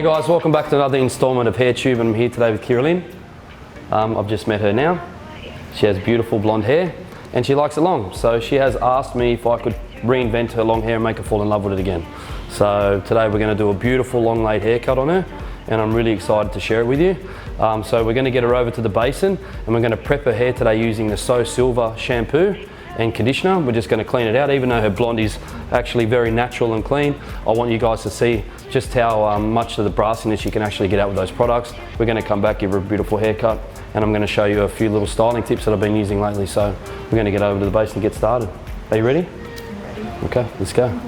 Hey guys, welcome back to another installment of HairTube, and I'm here today with Kiralyn. I've just met her now. She has beautiful blonde hair and she likes it long. So she has asked me if I could reinvent her long hair and make her fall in love with it again. So today we're going to do a beautiful long laid haircut on her, and I'm really excited to share it with you. So we're going to get her over to the basin and we're going to prep her hair today using the So Silver shampoo and conditioner. We're just going to clean it out. Even though her blonde is actually very natural and clean, I want you guys to see just how much of the brassiness you can actually get out with those products. We're going to come back, give her a beautiful haircut, and I'm going to show you a few little styling tips that I've been using lately. So we're going to get over to the basin and get started. Are you ready? I'm ready. Okay, let's go.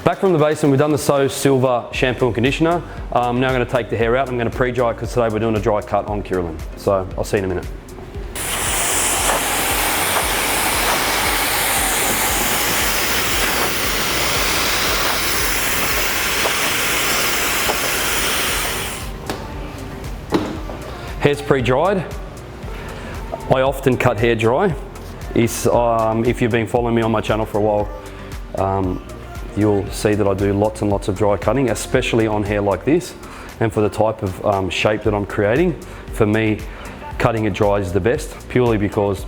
Back from the basin, we've done the So Silver shampoo and conditioner. Now I'm going to take the hair out. I'm going to pre-dry it because today we're doing a dry cut on Kiralyn. So I'll see you in a minute. Hair's pre-dried. I often cut hair dry. If you've been following me on my channel for a while, you'll see that I do lots and lots of dry cutting, especially on hair like this. And for the type of shape that I'm creating, for me, cutting it dry is the best, purely because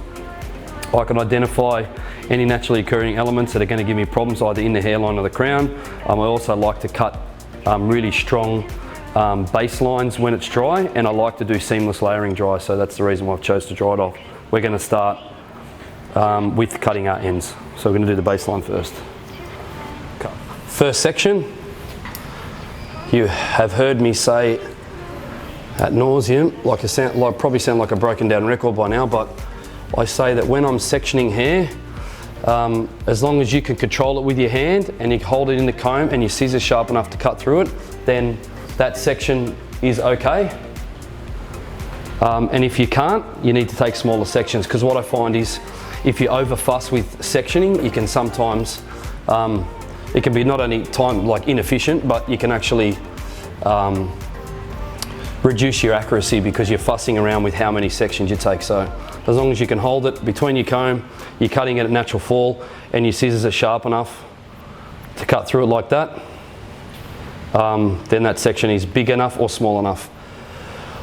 I can identify any naturally occurring elements that are going to give me problems either in the hairline or the crown. I also like to cut really strong base lines when it's dry, and I like to do seamless layering dry, so that's the reason why I've chose to dry it off. We're going to start with cutting our ends. So we're going to do the baseline first. First section, you have heard me say ad nauseum, probably sound like a broken down record by now, but I say that when I'm sectioning hair, as long as you can control it with your hand and you hold it in the comb and your scissors sharp enough to cut through it, then that section is okay. And if you can't, you need to take smaller sections, because what I find is if you over fuss with sectioning, you can sometimes it can be not only inefficient, but you can actually reduce your accuracy because you're fussing around with how many sections you take. So as long as you can hold it between your comb, you're cutting it at natural fall, and your scissors are sharp enough to cut through it like that, then that section is big enough or small enough.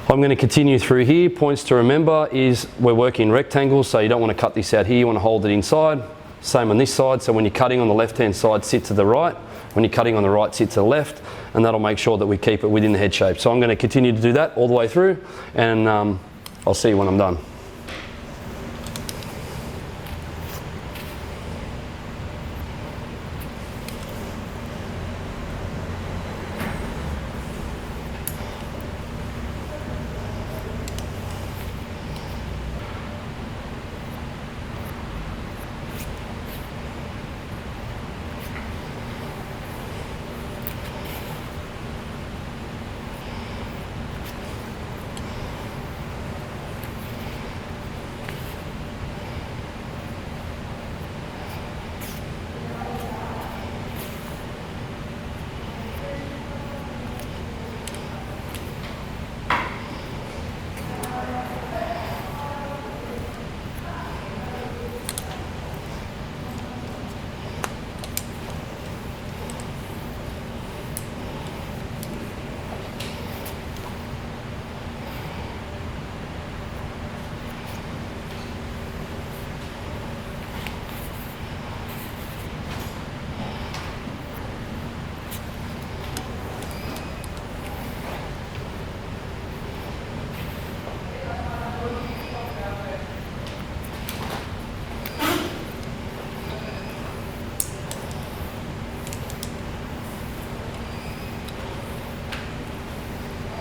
I'm going to continue through here. Points to remember is we're working rectangles, so you don't want to cut this out here, you want to hold it inside. Same on this side, so when you're cutting on the left hand side, sit to the right. When you're cutting on the right, sit to the left, and that'll make sure that we keep it within the head shape. So I'm going to continue to do that all the way through, and I'll see you when I'm done.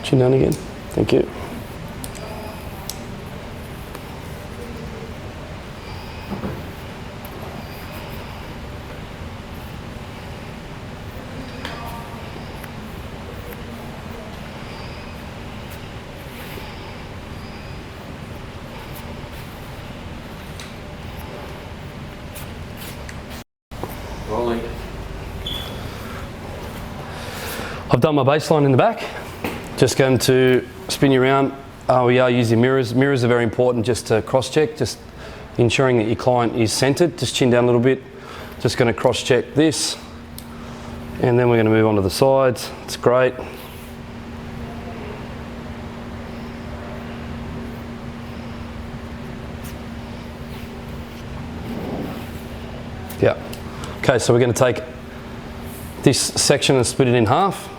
Chin down again. Thank you. Rolling. I've done my baseline in the back. Just going to spin you around. We are using mirrors. Mirrors are very important just to cross-check, just ensuring that your client is centered. Just chin down a little bit. Just going to cross-check this. And then we're going to move on to the sides. It's great. Yeah. Okay, so we're going to take this section and split it in half.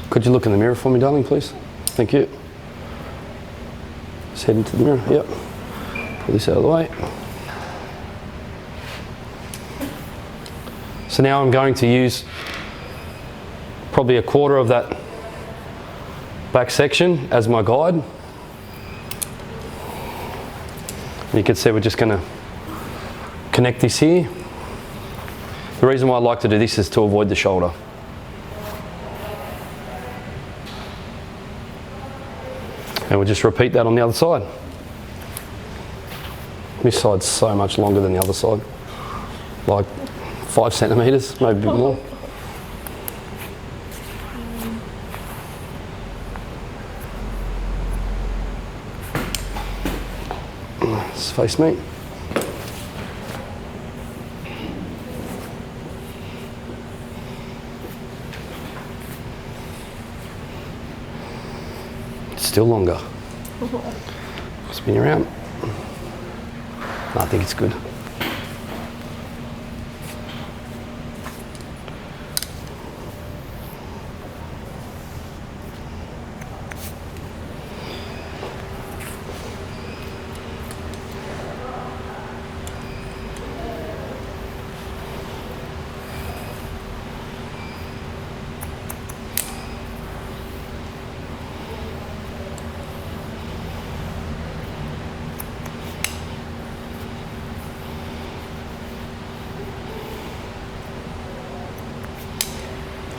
Could you look in the mirror for me, darling, please? Thank you. Just head into the mirror. Yep. Pull this out of the way. So now I'm going to use probably 1/4 of that back section as my guide. And you can see we're just going to connect this here. The reason why I like to do this is to avoid the shoulder. And we'll just repeat that on the other side. This side's so much longer than the other side. Like 5 centimetres, maybe a bit more. Just face me. Still longer. Spin around. No, I think it's good.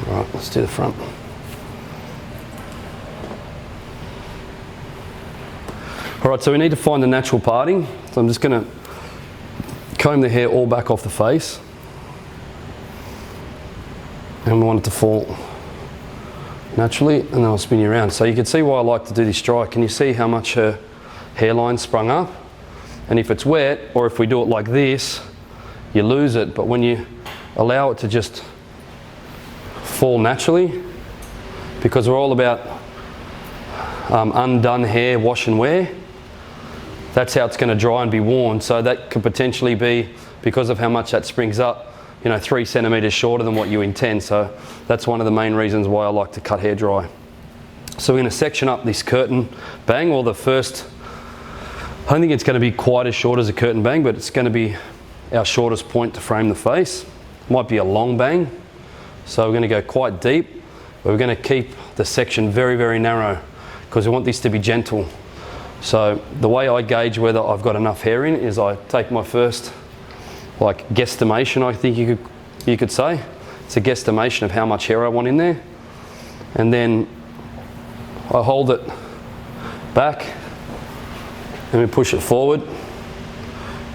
Right, let's do the front. All right, so we need to find the natural parting. So I'm just going to comb the hair all back off the face. And we want it to fall naturally, and then I'll spin you around. So you can see why I like to do this dry. Can you see how much her hairline sprung up? And if it's wet, or if we do it like this, you lose it. But when you allow it to just fall naturally, because we're all about undone hair, wash and wear. That's how it's going to dry and be worn. So that could potentially be, because of how much that springs up, 3 centimetres shorter than what you intend. So that's one of the main reasons why I like to cut hair dry. So we're going to section up this curtain bang, or the first, I don't think it's going to be quite as short as a curtain bang, but it's going to be our shortest point to frame the face. Might be a long bang. So we're going to go quite deep, but we're going to keep the section very, very narrow because we want this to be gentle. So the way I gauge whether I've got enough hair in is I take my first, guesstimation, I think you could say. It's a guesstimation of how much hair I want in there. And then I hold it back and we push it forward.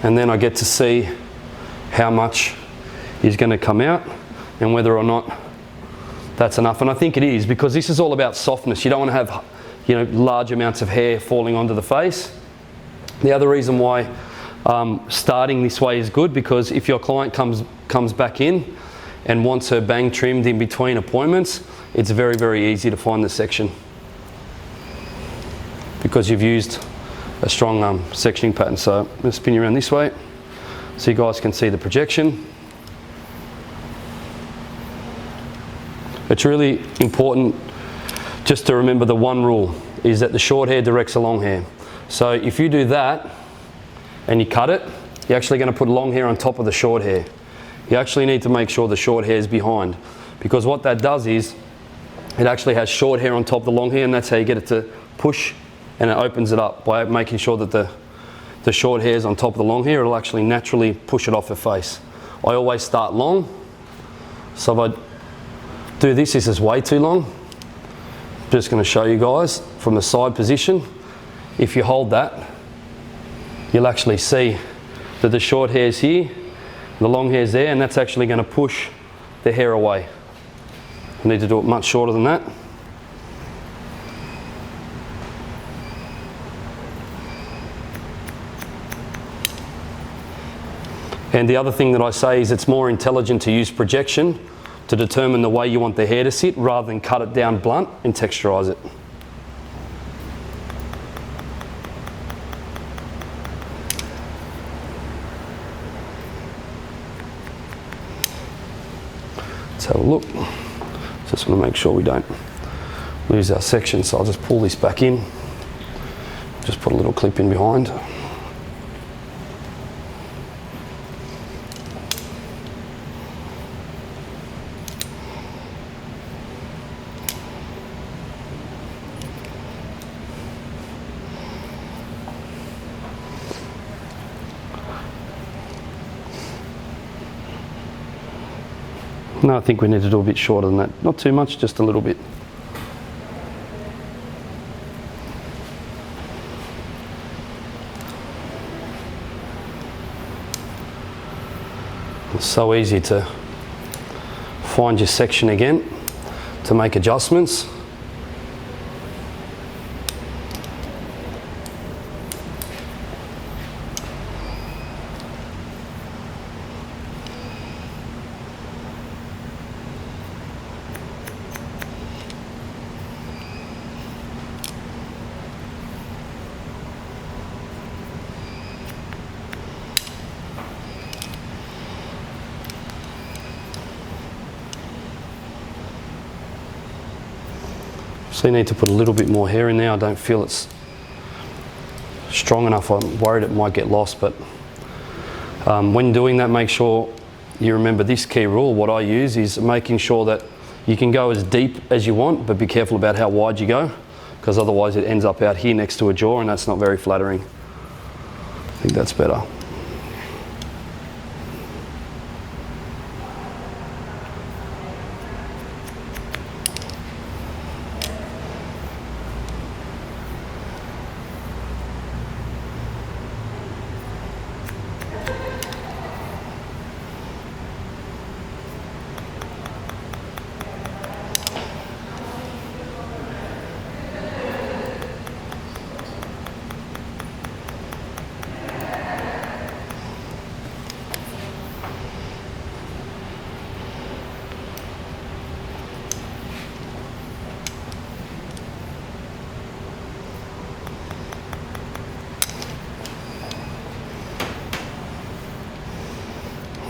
And then I get to see how much is going to come out and whether or not that's enough. And I think it is, because this is all about softness. You don't want to have large amounts of hair falling onto the face. The other reason why starting this way is good, because if your client comes back in and wants her bang trimmed in between appointments, it's very, very easy to find the section because you've used a strong sectioning pattern. So I'm going to spin you around this way so you guys can see the projection. It's really important just to remember the one rule is that the short hair directs the long hair. So if you do that and you cut it, you're actually going to put long hair on top of the short hair. You actually need to make sure the short hair is behind, because what that does is it actually has short hair on top of the long hair, and that's how you get it to push, and it opens it up by making sure that the short hair is on top of the long hair. It'll actually naturally push it off her face. I always start long, so if I do this is way too long. I'm just going to show you guys from the side position. If you hold that, you'll actually see that the short hair's here, the long hair's there, and that's actually going to push the hair away. I need to do it much shorter than that. And the other thing that I say is it's more intelligent to use projection to determine the way you want the hair to sit rather than cut it down blunt and texturize it. Let's have a look. Just want to make sure we don't lose our section, so I'll just pull this back in. Just put a little clip in behind. No, I think we need to do a bit shorter than that. Not too much, just a little bit. It's so easy to find your section again to make adjustments. So you need to put a little bit more hair in there. I don't feel it's strong enough. I'm worried it might get lost, but when doing that, make sure you remember this key rule. What I use is making sure that you can go as deep as you want, but be careful about how wide you go, because otherwise it ends up out here next to a jaw, and that's not very flattering. I think that's better.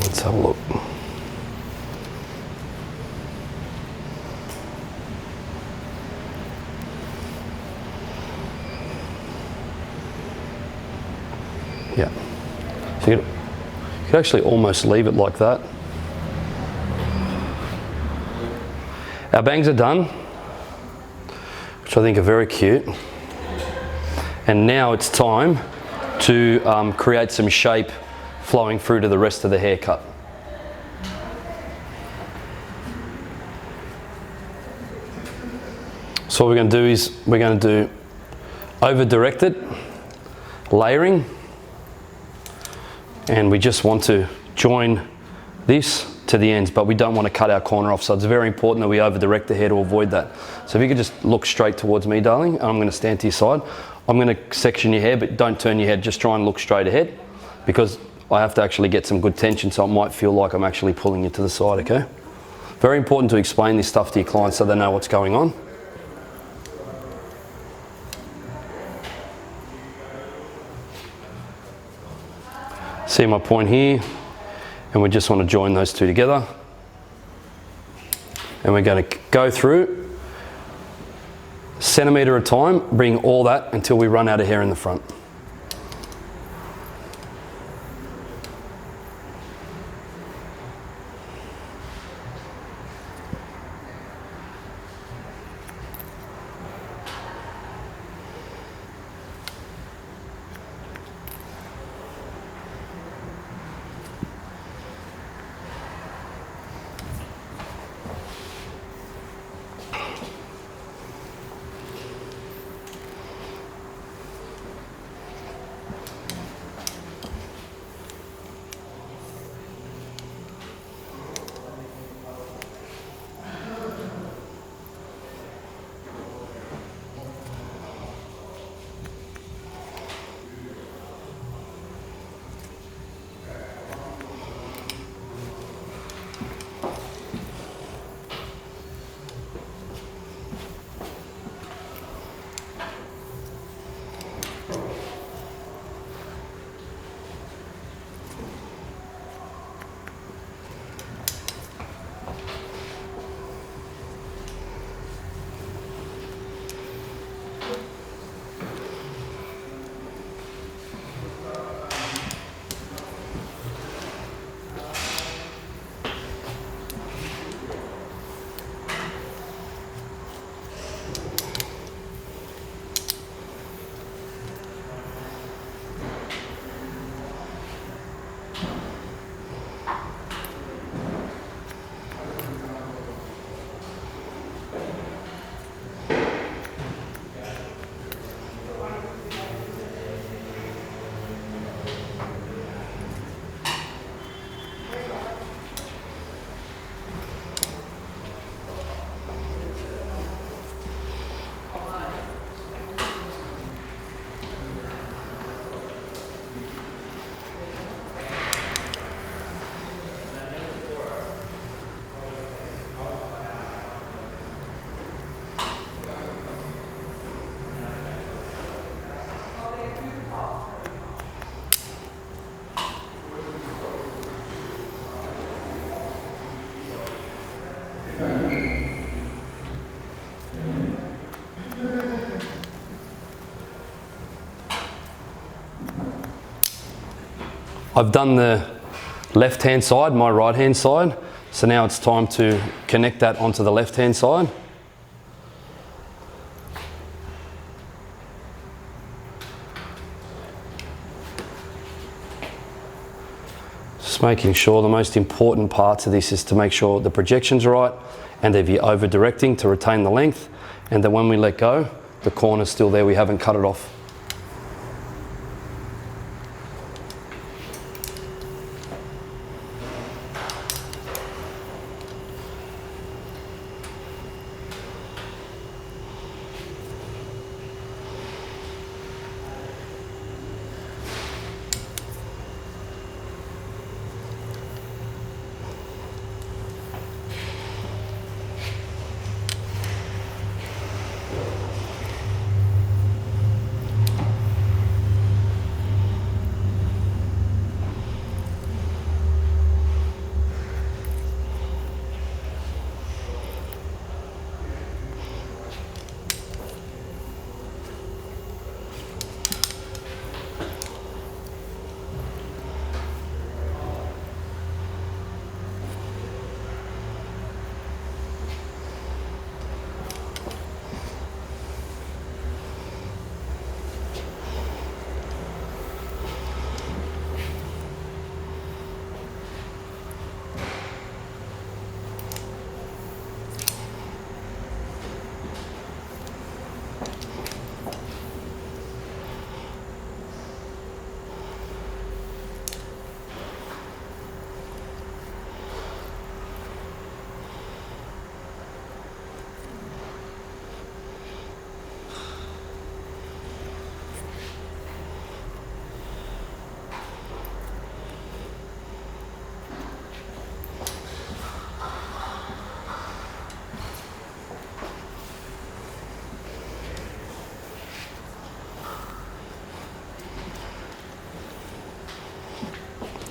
Let's have a look. Yeah. So you could actually almost leave it like that. Our bangs are done, which I think are very cute. And now it's time to create some shape flowing through to the rest of the haircut. So what we're going to do is we're going to do over-directed layering, and we just want to join this to the ends, but we don't want to cut our corner off, so it's very important that we over-direct the hair to avoid that. So if you could just look straight towards me, darling, and I'm going to stand to your side. I'm going to section your hair, but don't turn your head, just try and look straight ahead, because I have to actually get some good tension, so it might feel like I'm actually pulling you to the side, okay? Very important to explain this stuff to your clients so they know what's going on. See my point here? And we just want to join those two together. And we're going to go through centimetre at a time, bring all that until we run out of hair in the front. I've done the left-hand side, my right-hand side, so now it's time to connect that onto the left-hand side. Just making sure the most important parts of this is to make sure the projection's right and if you're over directing to retain the length, and then when we let go, the corner's still there, we haven't cut it off.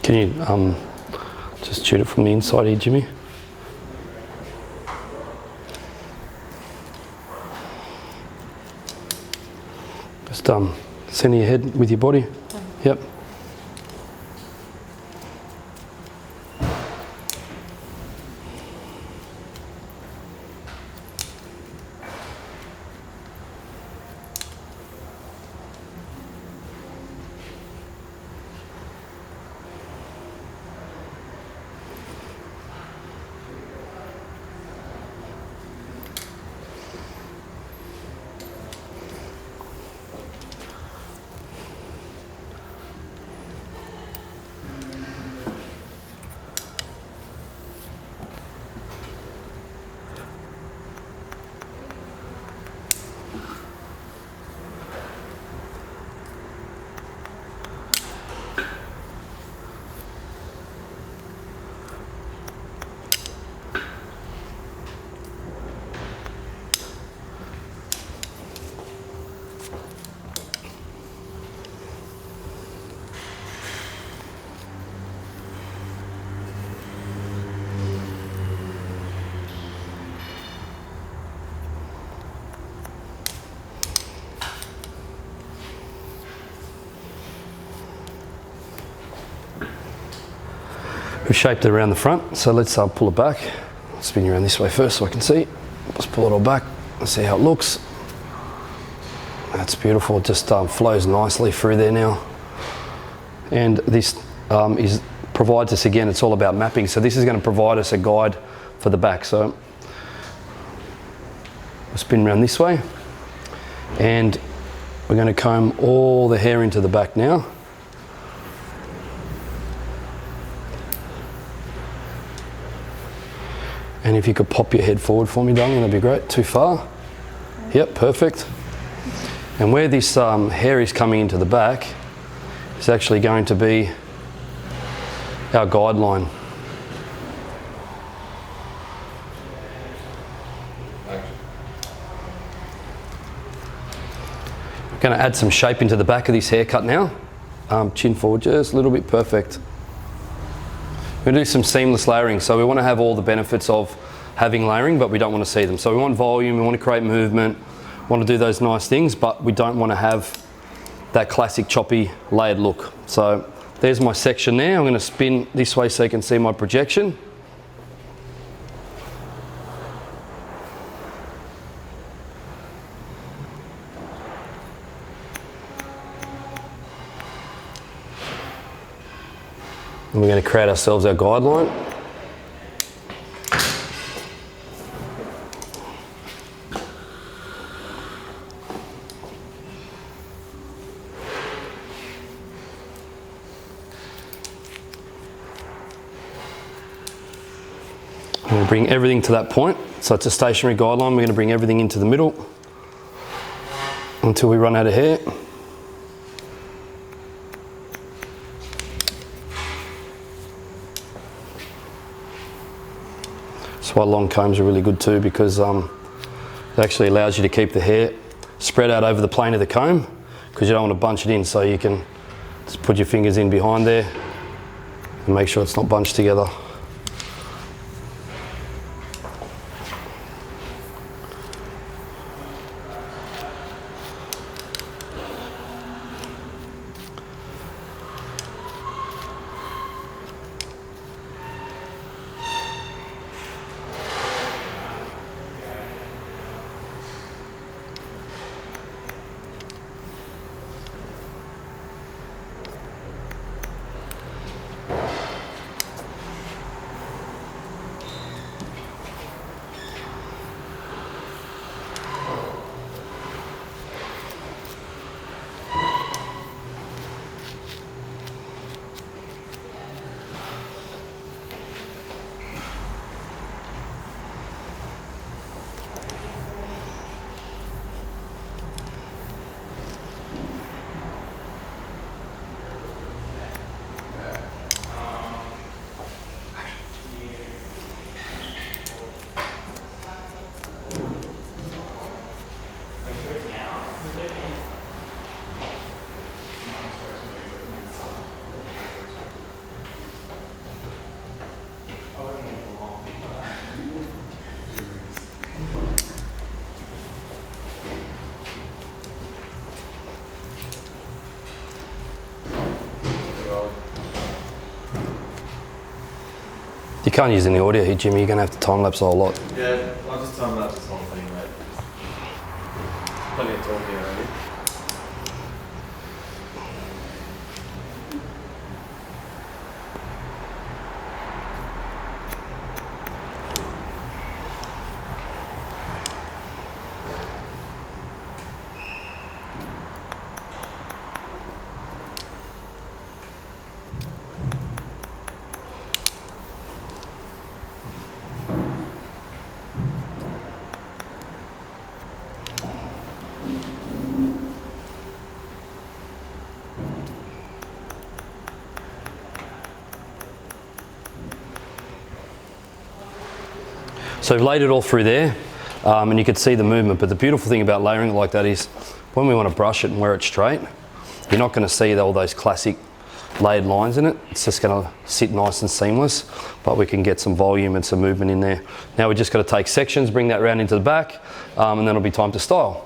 Can you just shoot it from the inside here, Jimmy? Just center your head with your body. Yep. We've shaped it around the front, so let's pull it back. I'll spin you around this way first so I can see. Let's pull it all back and see how it looks. That's beautiful, it just flows nicely through there now. And this provides us, again, it's all about mapping, so this is going to provide us a guide for the back. So we'll spin around this way, and we're going to comb all the hair into the back now. And if you could pop your head forward for me, darling, that'd be great. Too far? Yep, perfect. And where this hair is coming into the back is actually going to be our guideline. We're going to add some shape into the back of this haircut now. Chin forward just a little bit, perfect. We're going to do some seamless layering, so we want to have all the benefits of having layering, but we don't want to see them. So we want volume, we want to create movement, we want to do those nice things, but we don't want to have that classic choppy layered look. So there's my section there. I'm going to spin this way so you can see my projection. And we're going to create ourselves our guideline. I'm going to bring everything to that point. So it's a stationary guideline. We're going to bring everything into the middle until we run out of hair. That's why long combs are really good too, because it actually allows you to keep the hair spread out over the plane of the comb, because you don't want to bunch it in. So you can just put your fingers in behind there and make sure it's not bunched together. You can't use any audio here, Jimmy. You're going to have to time lapse a whole lot. Yeah, I'll just time lapse this whole thing, mate. Plenty of talking already. So we've laid it all through there, and you can see the movement, but the beautiful thing about layering it like that is when we want to brush it and wear it straight, you're not going to see all those classic layered lines in it. It's just going to sit nice and seamless, but we can get some volume and some movement in there. Now we just got to take sections, bring that round into the back, and then it'll be time to style.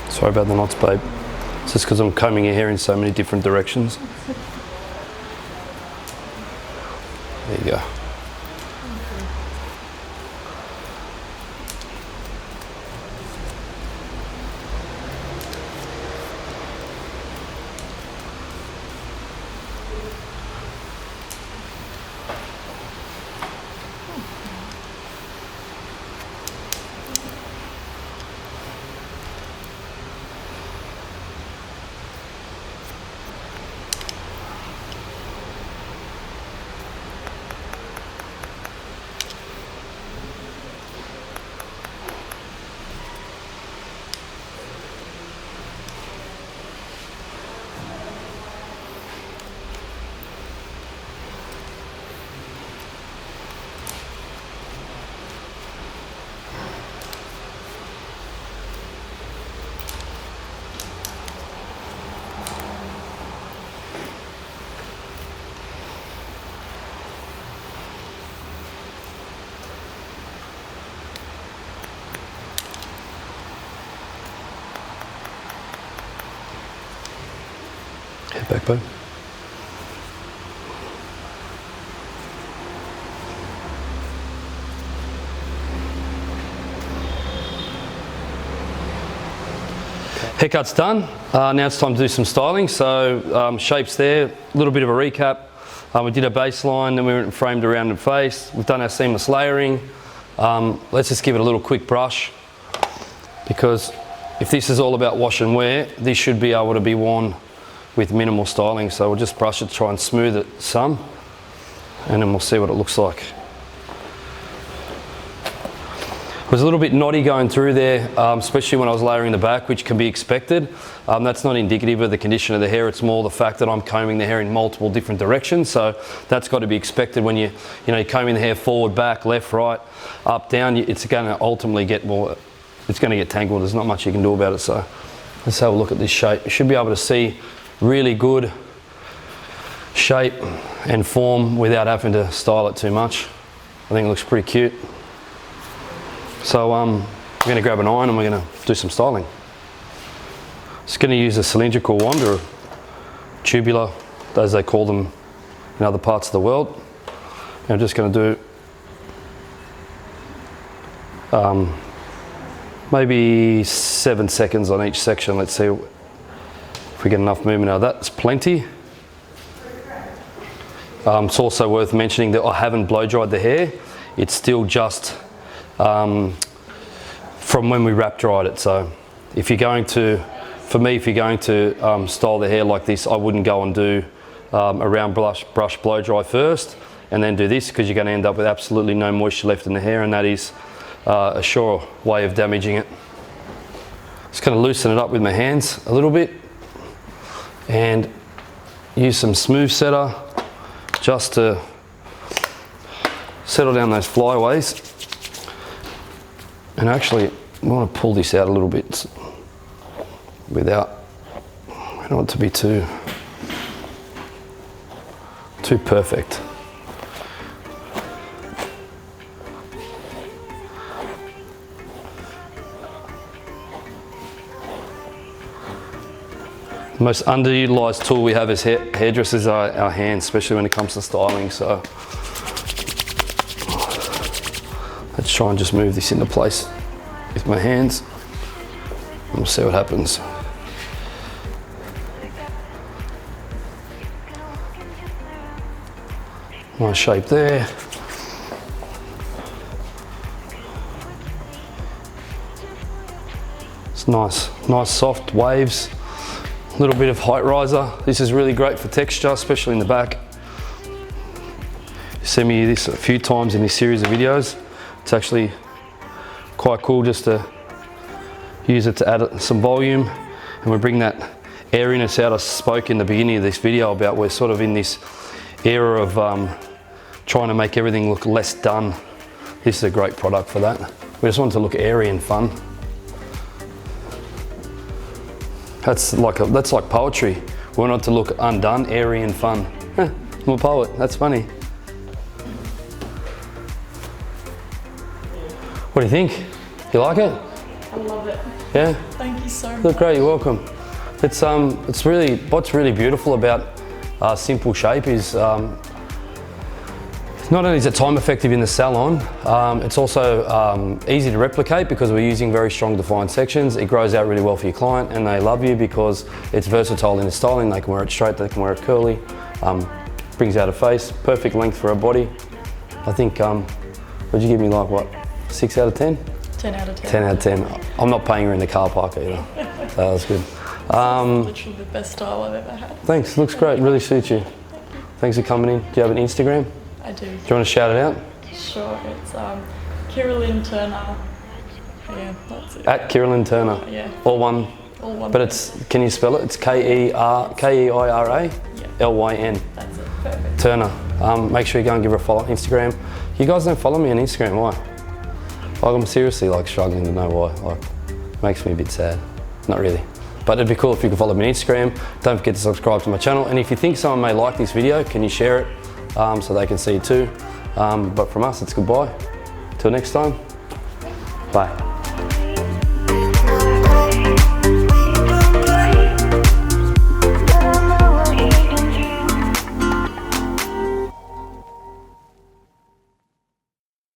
Sorry about the knots, babe. It's just because I'm combing your hair in so many different directions. There you go. Head back, babe. Haircut's done. Now it's time to do some styling. So shapes there, a little bit of a recap. We did a baseline, then we went and framed around the face. We've done our seamless layering. Let's just give it a little quick brush, because if this is all about wash and wear, this should be able to be worn with minimal styling. So we'll just brush it, try and smooth it some, and then we'll see what it looks like. It was a little bit knotty going through there, especially when I was layering the back, which can be expected. That's not indicative of the condition of the hair. It's more the fact that I'm combing the hair in multiple different directions. So that's got to be expected when you're combing the hair forward, back, left, right, up, down. It's going to ultimately get more, it's going to get tangled. There's not much you can do about it. So let's have a look at this shape. You should be able to see really good shape and form without having to style it too much. I think it looks pretty cute. So we're going to grab an iron and we're going to do some styling. Just going to use a cylindrical wand, or tubular, as they call them in other parts of the world. And I'm just going to do maybe 7 seconds on each section. Let's see if we get enough movement out of that. It's plenty. It's also worth mentioning that I haven't blow dried the hair. It's still just from when we wrap dried it. So if you're going to, for me, if you're going to style the hair like this, I wouldn't go and do a round brush blow dry first and then do this, because you're going to end up with absolutely no moisture left in the hair, and that is a sure way of damaging it. Just going to loosen it up with my hands a little bit and use some smooth setter just to settle down those flyaways. And actually, I want to pull this out a little bit without, I don't want it to be too perfect. The most underutilized tool we have as hairdressers are our hands, especially when it comes to styling. So let's try and just move this into place with my hands, and we'll see what happens. Nice shape there. It's nice soft waves. A little bit of height riser. This is really great for texture, especially in the back. You see me use this a few times in this series of videos. It's actually quite cool just to use it to add some volume, and we bring that airiness out. I spoke in the beginning of this video about we're sort of in this era of trying to make everything look less done. This is a great product for that. We just want it to look airy and fun. That's like poetry. We want it to look undone, airy and fun. I'm a poet, that's funny. What do you think? You like it? I love it. Yeah? Thank you so much. Look great, you're welcome. It's really, what's really beautiful about simple shape is not only is it time effective in the salon, it's also easy to replicate because we're using very strong defined sections. It grows out really well for your client and they love you because it's versatile in the styling. They can wear it straight, they can wear it curly, brings out a face, perfect length for a body. I think, would you give me like what, 6 out of 10? 10 out of 10. 10 out of 10. I'm not paying her in the car park either. So that was good. Literally the best style I've ever had. Thanks, looks great, really suits you. Thanks for coming in. Do you have an Instagram? I do. Do you want to shout it out? Sure, it's Carolyn Turner. Yeah, that's it. At Carolyn Turner. Yeah. All one. All one. But it's, can you spell it? It's Keira-Lyn. That's it, perfect. Turner. Make sure you go and give her a follow on Instagram. You guys don't follow me on Instagram, why? Like, I'm seriously like struggling to know why. Like, makes me a bit sad. Not really. But it'd be cool if you could follow me on Instagram. Don't forget to subscribe to my channel. And if you think someone may like this video, can you share it so they can see it too? But from us, it's goodbye. Till next time, bye.